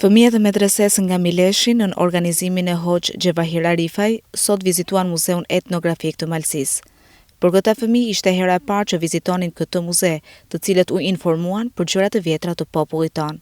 Fëmijët e medreses nga Mileshi në organizimin e Hoxh Gjevahir Arifaj sot vizituan Muzeun Etnografik të Malësisë. Për këta fëmijë ishte hera e parë që vizitonin këtë muze, të cilët u informuan për gjërat e vjetra të popullit tonë.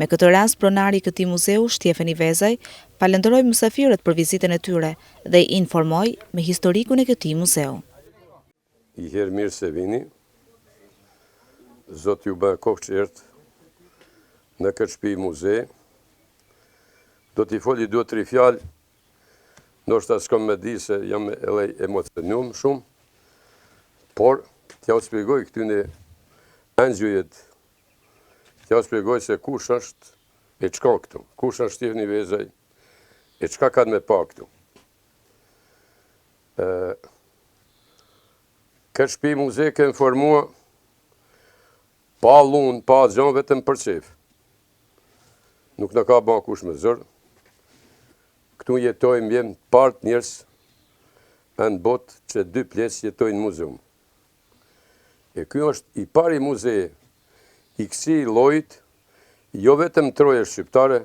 Me këtë rast, pronari i këtij muzeu, Shtjefeni Vezaj, falenderoi mysafirët për vizitën e tyre dhe i informoi me historikun e këtij muzeu. I herë mirë se vini, Zot ju bë kohë qertë në këtë shtëpi muze. Do t'i foli 2-3 fjalë, ndoshta s'kam me di se jam edhe emocionuar shumë, por t'ja u shpjegoj këtyne anxhujët. T'ja u shpjegoj se kush është e çka këtu, kush është Shtjefeni Vezaj, e çka kanë me pa këtu. Këtë shtëpi muze ke informua pa lunë, pa gjanë, vetëm për qef. Nuk në ka ba kush me zërë. Këtu jetojmë jem part njerës në botë që 2 pjesë jetojnë në muzeum. E kjo është i pari muze i kësi lojt, jo vetëm troje shqiptare,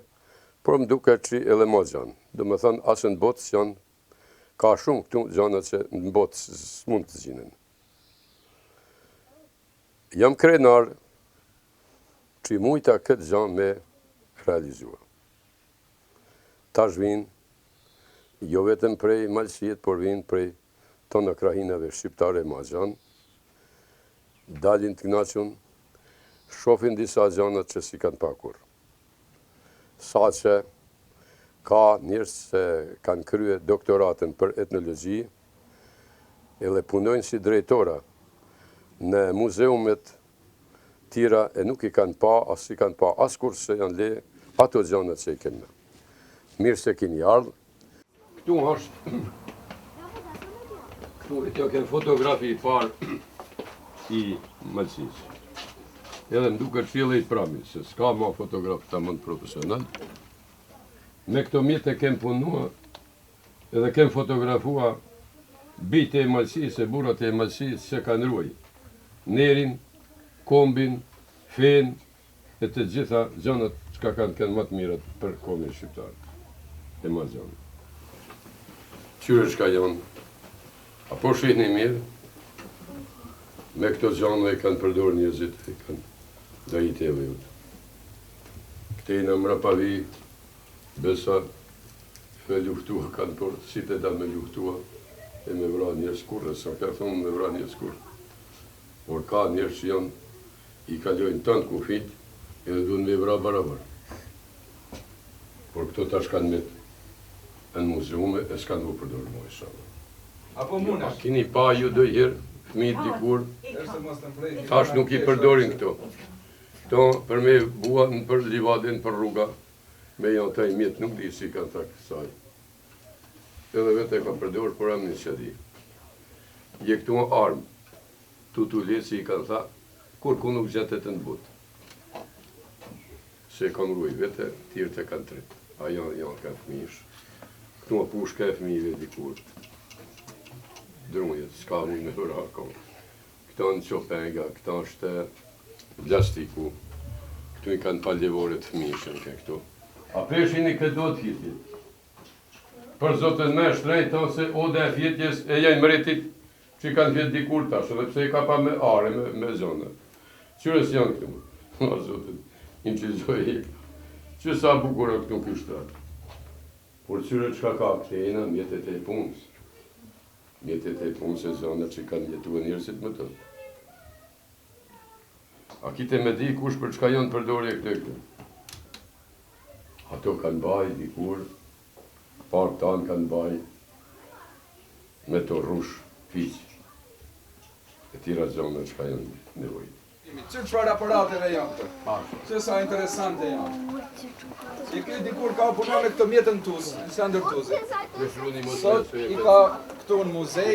por më duke që edhe ma gjanë. Do më thënë, asë në botë janë, ka shumë këtu gjanët që në botë s'mund të gjinen. Jam krenar që i mujta këtë gjanë me realizua. Ta shvinë, jo vetëm prej Malësijet, por vinë prej tonë krahinave shqiptare ma gjanë, dalin të knaqën, shofin disa gjanët që si kanë pakur. Sa që ka njërës që kanë krye doktoratën për etnologi, edhe punojnë si drejtora në muzeumet tira e nuk i kanë pa, as i kanë pa askur se janë le ato gjanët që i kenë. Mirë se kini ardhë. Këtu është, këtu e të kenë fotografi i parë i Malësisë. Edhe më duke qëllë i prami, se s'ka ma fotograf të mëndë profesional. Me këto mjetë e kem punua, edhe kem fotografua bitë e Malësisë, e burat e Malësisë që kanë ruaj. Nerin, kombin, fen, e të gjitha gjanët që ka kanë më të mirët për kombin shqiptarë. E ma gjanë. Qyre që ka janë, apo shihni mirë, me këto gjanë e kanë përdorë njëzit, e kanë dajit e vejut. Këte i në mrapavi, besa, me luhtua kanë por, si të da me luhtua, e me vra njërës kurre, sa ka thonë me vra njërës kurre. Por ka njërës që janë, i kalojnë tënë kufit, edhe duhen me vra barabar. Por këto tash kanë met në muzeume, e s'kanë u përdorë më ishala. Apo munesh? Kini pa ju do herë, fëmijët dikur, tash nuk i përdorin këto. Këto për me bua në për livadin, për rruga, me janë taj mjetë nuk di si kanë thakë saj. Edhe vete ka përdorë, por am një që di. Je këtu armë, tu lesi i kanë tha, kur ku nuk gjetet në botë. Se kam ruaj vete, tjërë të kanë tretë. A janë kanë fëmijësh. Këtu më pushka e fëmijëve dikur. Drunjet, s'ka mu me hëra kam. Këta në qopenga, këta është plastiku. Këtu i kanë paljevoret fëmijëshën ke këtu. A peshin i këtë do të fjetit. Për zotën me shtrejt, tonë se ode e fjetjes e janë mretit që i kanë fjet dikur tash, edhe pse i ka pa me are, me zonë. Qyres janë këtu? Ma zotën, im që zoj e që sa bukura këtu kështratë. Por qyre qka ka këtejna, mjetet e punës. Mjetet e punës e zonët që kanë jetu e njërësit më tënë. A kite me di kush për çka janë përdorje këto. Ato kanë baj dikur, parë tanë kanë baj. me të rrush fiq e tira zona që ka janë nevojë. Çfarë aparateve janë këto? Se sa interesante janë. I ke dikur ka punuar me këto mjetën tus, Aleksandër Tuzi. Sot i ka këtu në muzej,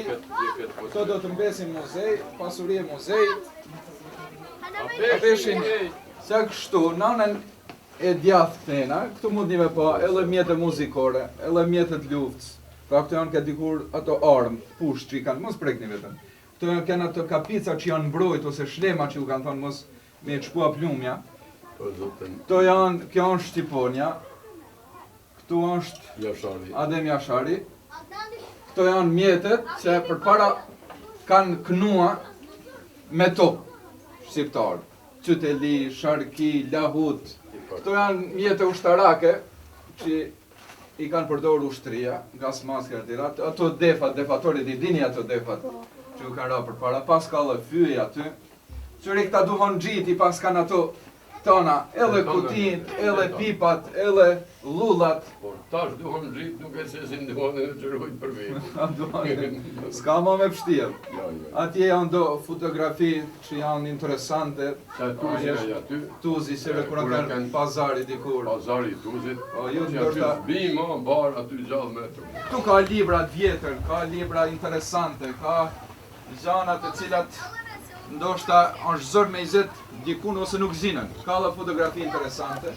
këto do të mbesin muzej, pasurie muzej. A peshin se kështu, nanën e djathtë tena, këtu mund një me pa, edhe mjetë muzikore, edhe mjetët luftës. Pra këto janë ka dikur ato armë, push që i kanë, mos prekni vetëm. Këto janë ato kapica që janë mbrojt, ose shlema që ju kanë thonë mos me qpua plumja. Këto janë, kjo është Shqiponia, këtu është Adem Jashari. Këto janë mjetet që përpara kanë kënua me tokë shqiptarë. Qyteli, Sharki, Lahut. Këto janë mjetet ushtarake që i kanë përdorur ushtria, gas maske e tjera. Ato defat, defatorit i dini ato defat që u kanë ra përpara, pas ka dhe fyej aty. Qëri këta duhon gjiti, pas kanë ato tona, edhe kutin, edhe pipat, edhe lullat. Por tash duhon gjit, nuk e se si duhon e në qërujt për vejtë. S'ka ma me pështirë. Atje janë do fotografi që janë interesante. Tuzi, se dhe kura kanë pazari dikur. Pazari Tuzit, ju që aty zbima, barë aty gjallë me të. Tu ka libra vjetër, ka libra interesante, ka gjanat e cilat ndoshta është zër me i zetë dikun ose nuk zinën. Ka dhe fotografi interesante.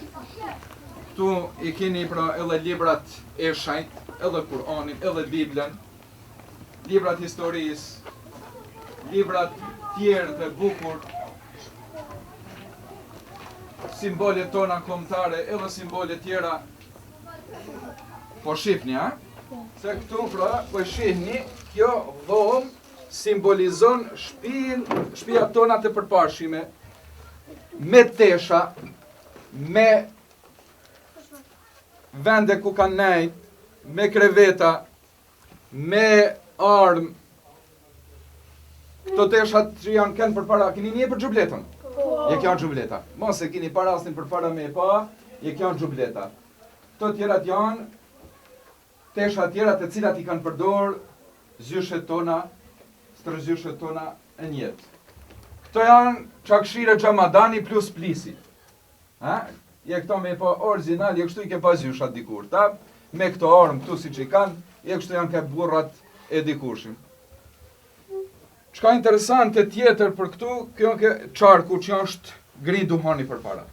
Tu i keni pra edhe librat e shajt, edhe Kur'anin, edhe Biblen, librat historisë, librat tjerë dhe bukur, simbolet tona kombëtare, edhe simbolet tjera. Po shifni, ha? Se këtu pra, po shihni, kjo dhomë simbolizon shtëpia tona të përparshme, me tesha, me vende ku kanë nejt, me kreveta, me armë. Këto teshat që janë kënë përpara, keni një për gjubletën? Je kjo në gjubleta. Mos e keni parastin përpara me e pa, je kjo në gjubleta. Këto tjerat janë teshat tjerat e cilat i kanë përdor zyshet tona, stërëzyshet tona e njetë. Këto janë qakshire Xhamadani plus plisi. Je këto me po original, je kështu i ke pa zyshat dikur. Me këto armë këtu si që i kanë, je kështu janë ke burrat e dikushim. Çka interesante tjetër për këtu, kjo ke qarku që është gri duhani për para.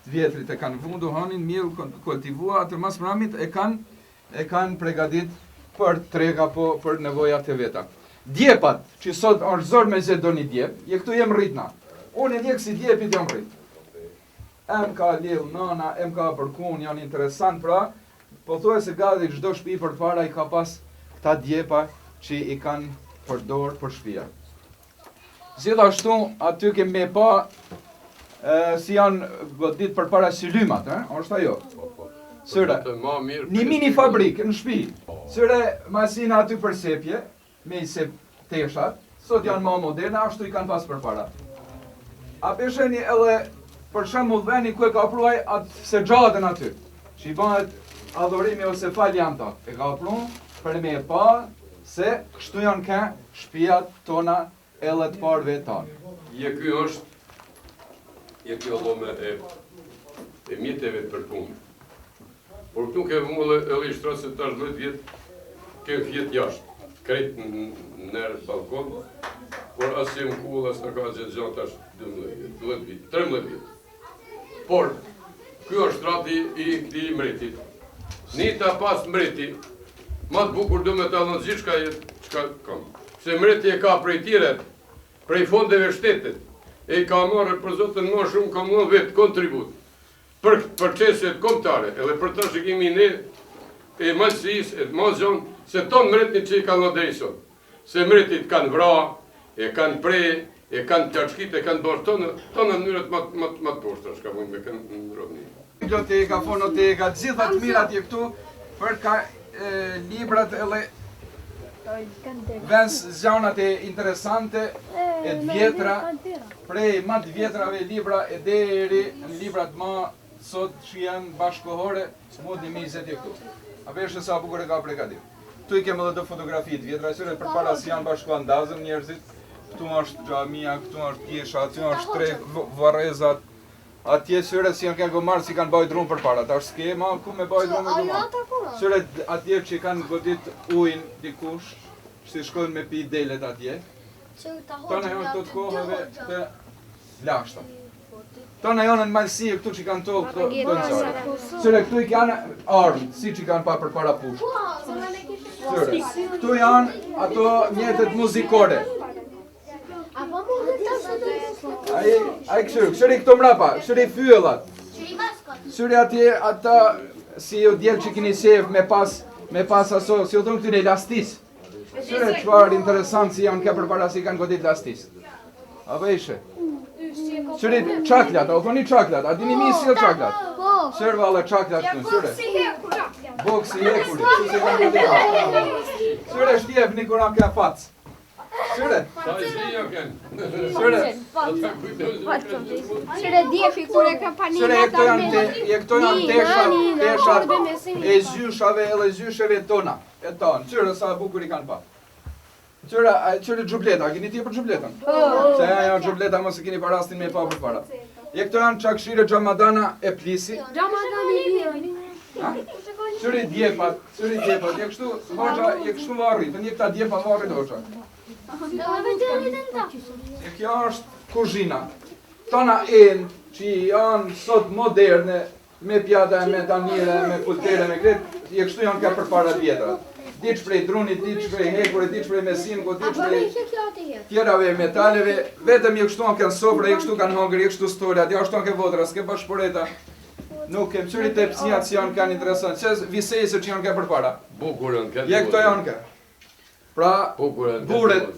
Vjetrit e kanë vënë duhanin, mirë kultivua, atër mas mramit e kanë pregadit për trega po për nevojat e veta. Djepat, që sot është zor me zet do një djep, je këtu jem rritna. Unë e njekë si djepit jam rrit. Em ka lil nana, em ka përkun, janë interesant, pra, po thua se gati çdo shtëpi për para i ka pas këta djepa që i kanë përdor për shtëpia. Gjithashtu, aty kemi me pa si janë ditë për para si lymat, është ajo? Sëre, një mini fabrikë në shtëpi. Sëre, masina aty për sepje, me i sep teshat, sot janë ma moderne, ashtu i kanë pas për para. A pesheni edhe për shembull veni ku e ka pruaj atë se gjatën aty, që i bëhet adhurimi ose faljanta, e ka pru për me e pa se kështu janë ka shtëpiat tona edhe të parëve tanë. Je kjo dhome e mjeteve për punë. Por këtu ke mulle edhe i shtrasë se tash 10 vjetë, ke vjetë jashtë, krejtë në nërë balkon, por asë jem kull, asë në ka gjithë gjatë tash 12 vjetë, 13 vjetë. Por, kjo është strati i këti mretit. Nita pas mreti, ma të bukur do me të alënëzit qka kam. Se mreti e ka prej tjere, prej fondeve shtetet, e i ka marrë për zotën ma shumë, ka marrë vetë kontribut për qeset kombëtare, edhe për të që kemi ne e malësis, e mazon, se tonë mretit që i ka në drejson. Se mretit kanë vra, e kanë prej, e kanë tjachkit, e kanë bërë tonë në mënyrët më të poshtra, shka mund me kanë në rovni. Biblioteka, fonoteka, gjitha të mirat je këtu, për ka librat edhe vens zjanat e interesante, e të vjetra, prej ma të vjetrave libra e deri në librat ma sot që janë bashkohore, mund një mizet je këtu. A peshe sa bukur e ka pregatit. Këtu i kemë edhe të fotografi të vjetra, syre përpara si janë bashkuar ndazën njerëzit. Këtu është xhamia, këtu është pjesha, aty është tre varrezat. Atje syre si janë kanë gomarë si kanë bajt drumë përpara. Tash skema ku me bajt drumë me gomarë. Syre atje që kanë godit ujin dikush, si shkojnë me pi delet atje. Tona janë këto të kohëve të lashta. Tona janë në malësi këtu që kanë tokë këto nëzare. Syre këtu i kanë armë, si që kanë pa përpara pushë. Syre, këtu janë ato mjetet muzikore. Ai këshyri këto mrapa, këshyri fyellat. Këshyri atje ata si o djelë që kini shef me pas aso, si o thonë këtyre elastis. Këshyri qëfar interesant si janë ke përpara si kanë godit elastis. Apo ishe? Këshyri qaklat, o thoni qaklat, a dini mi si o qaklat? Këshyri valla qaklat këtu, këshyri. Boksi hekurit, këshyri shtjef një kura ka facë. Syre? Syre? Syre djefi kur e ka panina këto janë teshat e zyshave edhe zysheve tona. E tonë, syre sa bukur i kanë pa. Syre xhubleta, keni ti për xhubletën? Se janë xhubleta mos e keni pa rastin me pa përpara. Këto janë çakshire xhamadana e plisi. Syre djepat, je kështu varri, të një këta djepa varri doqa. E kjo është kuzhina. Tona enë që janë sot moderne, me pjata, me tanire, me pultere, me kretë, je kështu janë ka përpara vjetra. Diç prej drunit, diç prej hekurit, diç prej mesimko, diç prej tjerave metaleve, vetëm je kështu janë kanë sofra, je kështu kanë hongër, je kështu stolat, ja është janë ke vodra, s'ke bashkëporeta. Nuk kem qëri të psijat që janë kanë interesant, që visejse që janë ka përpara. Bukurën këtë. Je këto janë ka. Pra, buret.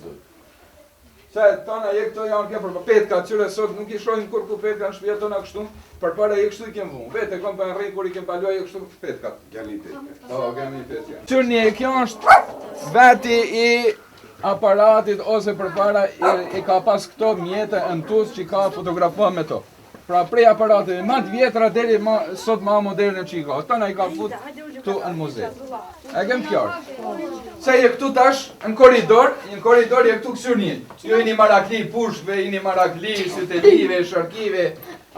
Se tona je këto janë ke përpara. Petka, qëre sot nuk i shojnë kur ku petka në shpija tona kështu, përpara je kështu i kem vunë. Vete, kom për në rejnë kur i kem palua je kështu petkat. Gemi petka. O, gemi petka. Qërni, kjo është veti i aparatit ose përpara i ka pas këto mjete në tus që ka fotografua me to. Pra prej aparateve ma të vjetra deri sot ma moderne që i ka. Tona i ka fut këtu në muze. E kem pjarë. Se je këtu tash në koridor je këtu kësurnit. Ju i një marakli pushve, i një marakli sytelive, sharkive,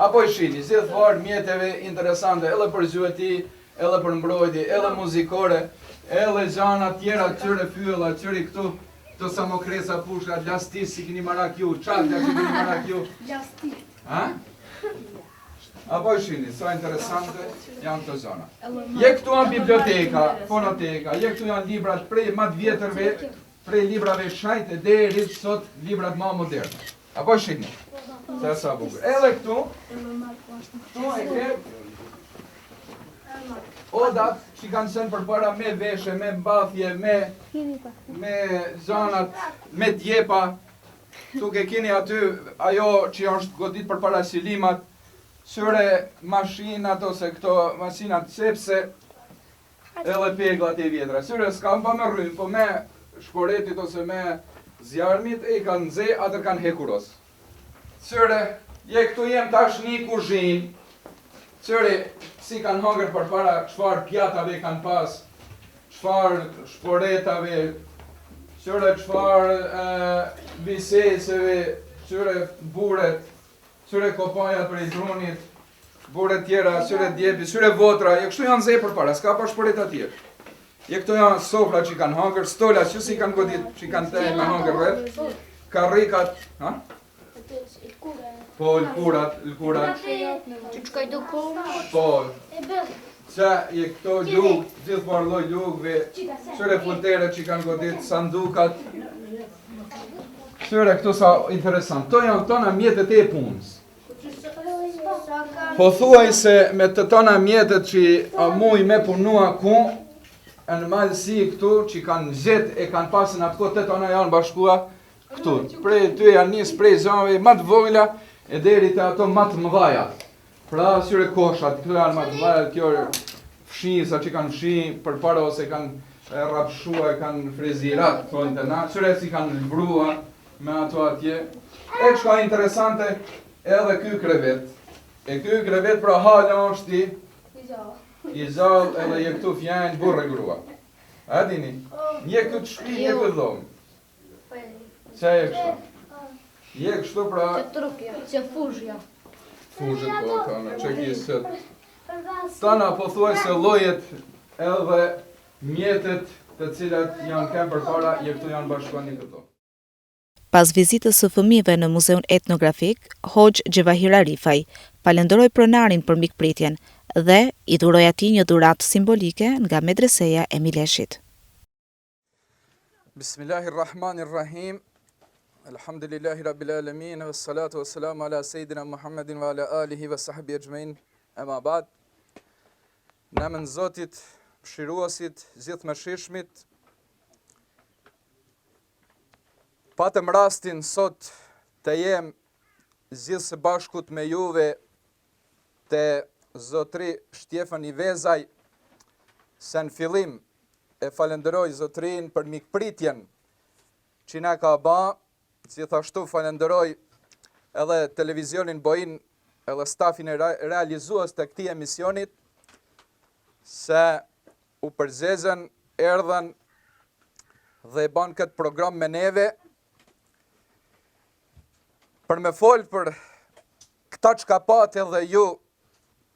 apo i shini, zidh farë mjeteve interesante, edhe për zyeti, edhe për mbrojtje, edhe muzikore, edhe gjana tjera, qyre fylla, qyre këtu, të samokresa pushka, lastis si kini marakju, qakja që kini marakju. Lastis. Ha? Apo i shini, sa interesante janë këto zona. Je këtu janë biblioteka, fonoteka, je këtu janë librat prej ma të vjetërve, prej librave shajt e deri sot librat ma moderne. Apo i shini, se sa bukur. Edhe këtu e ke odat që kanë qenë përpara me veshe, me mbathje, me zonat, me djepa. Tu ke keni aty ajo që është godit përpara silimat, syre mashinat ose këto mashinat sepse edhe peglat e vjetra. Syre s'kam pa me rrymë, po me shporetit ose me zjarmit e kanë nxe, atër kanë hekuros. Syre, je këtu jem tash një kuzhin, syre si kanë hongër përpara çfarë pjatave kanë pas, çfarë shporetave, syre çfarë viseseve, syre buret, syre kopajat për i drunit, buret tjera, syre djepi, syre votra, je kështu janë zej përpara, s'ka pa shporet atje. Je këto janë sofra që kanë hongër, stola që si kanë godit, që kanë te me hongër rrët, karrikat, ha? Po, lkurat. Që qkaj do kohë? Po, që je këto lukë, gjithë parloj lukëve, syre puntere që kanë godit, sandukat, syre këto sa interesant, to janë tona mjetet e punës. Po thuaj se me të tona mjetet që a muj me punua ku, në malësi këtu që kanë zhet e kanë pasën atë kohë të tona janë bashkua këtu. Prej ty janë njës prej zonave ma të vojla e deri të ato ma të mëdhaja. Pra syre koshat, këtu janë ma të mëdhaja, kjo fshisa që kanë fshi për para ose kanë rapshua, kanë frezirat, thonë të na, syre si kanë lbrua me ato atje. E që ka interesante edhe ky krevet. E ky krevet pra hala është i zallë edhe je këtu fjajnë burre grua. A dini? Një këtë shpi, një këtë dhomë. Qa e kështu? Je kështu pra... Që trupja, që fushja. Fushët po, tana, që kisët. Tana po thuaj se llojet edhe mjetet të cilat janë kemë përpara, këtu janë bashkuar një këto. Pas vizitës së fëmijëve në Muzeun Etnografik, Hoxh Gjevahir Arifaj falenderoi pronarin për mikpritjen dhe i dhuroi atij një dhuratë simbolike nga medreseja e Mileshit. Bismillahirrahmanirrahim. Alhamdulillahi rabbil alamin was salatu wassalamu ala sayidina Muhammedin wa ala alihi wa sahbihi ajma'in. Amma ba'd. Në emrin e Zotit, mëshiruesit, gjithëmëshirshmit, patëm rastin sot të jem zgjidhur së bashkut me juve te Zotri Shtjefani Vezaj, se në fillim e falenderoj Zotrin për mikpritjen që na ka ba, gjithashtu falenderoj edhe televizionin Bojin, edhe stafin e realizues të këtij emisionit, se u përzezën, erdhen dhe ban këtë program me neve, për me folë për këta që ka pat edhe ju,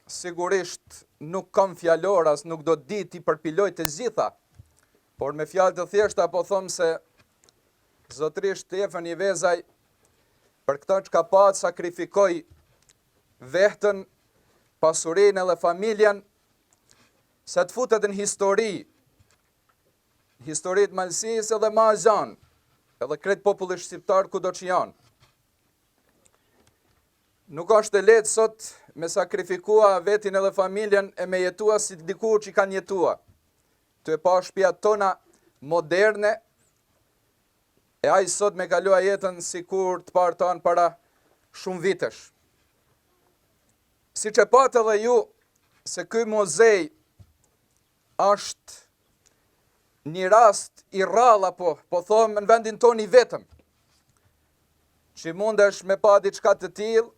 sigurisht nuk kam fjalor, as nuk do di ti përpiloj të gjitha, por me fjalë të thjeshta po thom se Zotri Shtjefani Vezaj për këta që ka pat sakrifikoj vehtën, pasurinë edhe familjen, se të futet në historitë Malësisë edhe ma gjanë, edhe kretë popullisht shqiptar kudo që janë. Nuk është e lehtë sot me sakrifikua vetin edhe familjen e me jetua si dikur që kanë jetua. Të e pa shtëpiat tona moderne, e ai sot me kalua jetën si kur të parë tanë para shumë vitesh. Si që patë edhe ju, se ky muzej është një rast i rralla po thomë në vendin toni vetëm, që mundesh me pa diçka të tillë,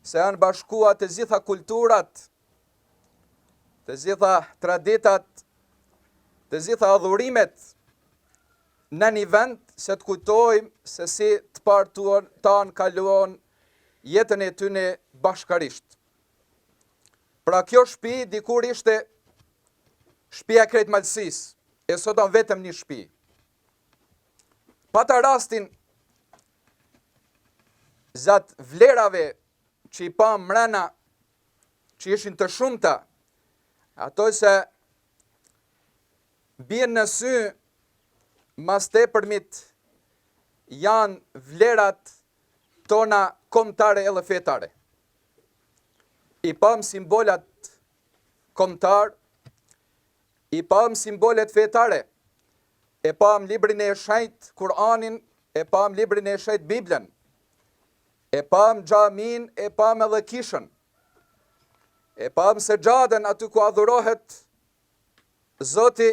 se janë bashkua të gjitha kulturat, të gjitha traditat, të gjitha adhurimet në një vend, se të kujtojmë se si të parë tanë kaluon jetën e tyne bashkarisht. Pra kjo shtëpi dikur ishte shtëpia e krejt Malësisë, e sot on vetëm një shtëpi. Pata rastin zat vlerave që i pa mrena, që ishin të shumta, ato se bien në sy mas tepërmit janë vlerat tona kombëtare edhe fetare. I pam simbolat kombëtar, i pam simbolet fetare, e pam librin e shenjtë Kur'anin, e pam librin e shenjtë Biblen, e pam xhamin, e pam edhe kishën, e pam se xhaden aty ku adhurohet Zoti,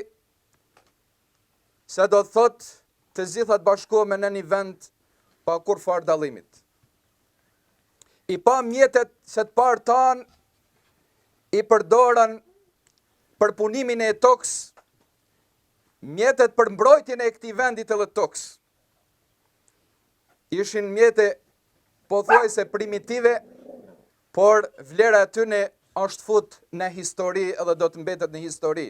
se do të thot të gjithat bashkohemi në një vend pa kur farë dallimit. I pam mjetet se të parë tanë i përdoran për punimin e tokës, mjetet për mbrojtjen e këtij vendit edhe tokës. Ishin mjete po thuaj se primitive, por vlera e tyne është fut në histori edhe do të mbetet në histori.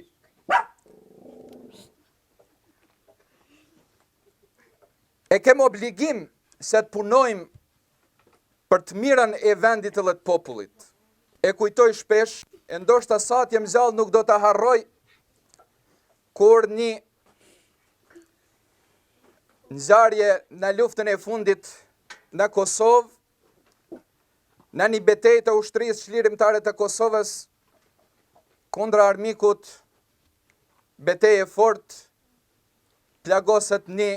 E kem obligim se të punojmë për të mirën e vendit edhe të popullit. E kujtoj shpesh, e ndoshta sa të jem gjallë nuk do të harroj, kur një ngjarje në luftën e fundit në Kosovë, në një betejë të ushtrisë çlirimtare të Kosovës kundra armikut, betejë e fortë, plagoset një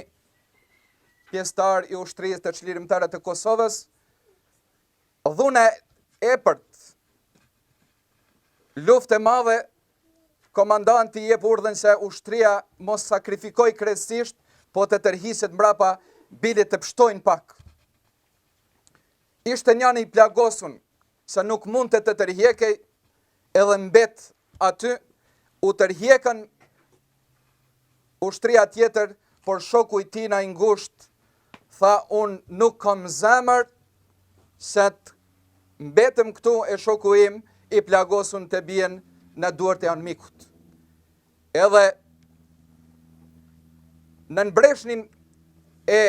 pjesëtar i ushtrisë të çlirimtare të Kosovës, dhuna epërt, luftë e madhe, komandanti jep urdhën se ushtria mos sakrifikoj krejtësisht, po të tërhiset mbrapa bilit të pshtojnë pak. Ishte njani i plagosun, se nuk mund të tërhjekej, edhe mbet aty, u tërhjekën ushtria tjetër, por shoku i tina i ngusht tha unë nuk kam zemër se të mbetëm këtu e shoku im i plagosun të bien në duart e anëmikut. Edhe në nëbreshnin e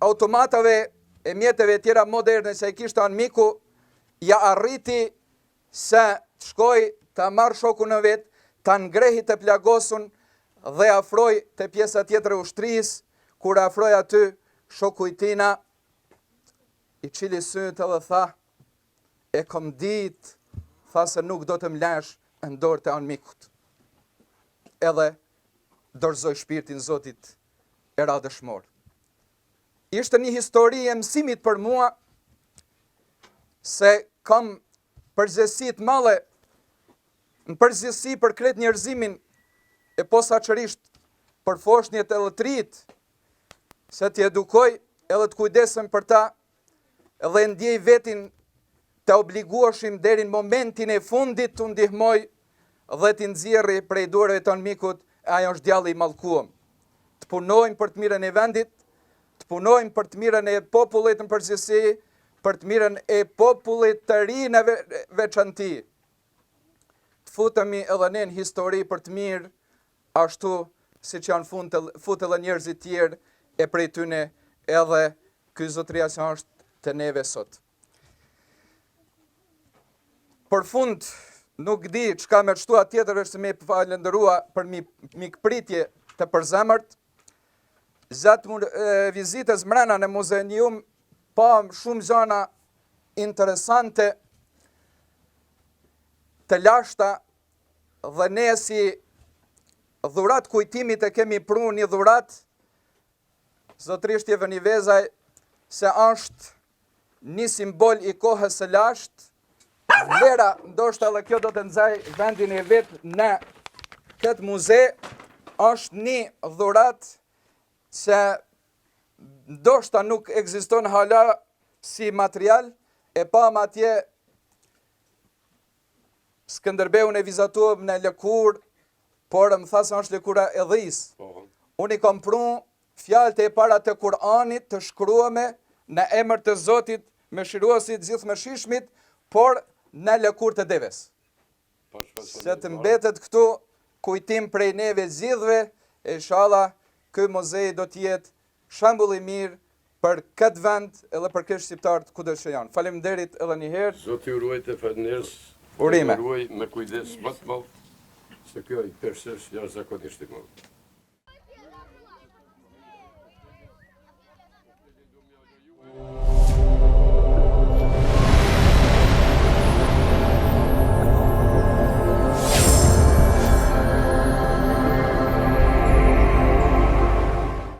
automatave e mjeteve tjera moderne se i kishtë anëmiku, ja arriti se të shkoj të marrë shoku në vetë, të ngrehi të plagosun dhe afroj të pjesa tjetër e ushtrisë, kur afroj aty shoku i tina, i qili sytë dhe tha, e kom ditë, tha se nuk do të mlesh në dorë të anëmikut. Edhe dorëzoj shpirtin Zotit e ra dëshmor. Ishte një histori e mësimit për mua, se kam përgjësit male, në përgjësi për kret njerëzimin, e posaçërisht për foshnjet e lëtrit, se t'i edukoj edhe të kujdesem për ta, edhe ndjej vetin të obliguashim deri në momentin e fundit të ndihmoj dhe t'i nxjerri prej dorëve të anëmikut, ajo është djalli i mallkuar. Të punojmë për të mirën e vendit, të punojmë për të mirën e popullit në përgjithësi, për të mirën e popullit të ri në veçanti. Të futemi edhe ne në histori për të mirë, ashtu si që janë fut edhe njerëzit tjerë e prej tyne edhe ky zotëria që është të neve sot. Për fund, nuk di çka me shtua tjetër është me falëndërua për mikpritje të përzemërt. Gjatë vizitës mrena në muzeum, pa shumë gjëra interesante, të lashta, dhe ne si dhurat kujtimit e kemi pru një dhurat, zotërisht je vëni vezaj, se është një simbol i kohës së lashtë, vlera, ndoshta edhe kjo do të nxaj vendin e vetë në këtë muze, është një dhurat që ndoshta nuk ekziston hala si material, e pa më atje Skënderbeun e vizatuam në lëkur, por më tha se është lëkura e dhis. Unë i kam pru fjalët e para të Kur'anit të shkruame në emër të Zotit, mëshiruesit gjithë mëshirshmit, por në lëkur të deves. Se të mbetet këtu kujtim prej neve gjithve, e inshallah ky muzej do të jetë shembull i mirë për këtë vend edhe për këtë shqiptarët kudo që janë. Faleminderit edhe një herë. Zoti ju ruaj të falënderës. Urime. Ruaj me kujdes më të madh, se kjo i persësh jashtëzakonisht i madh.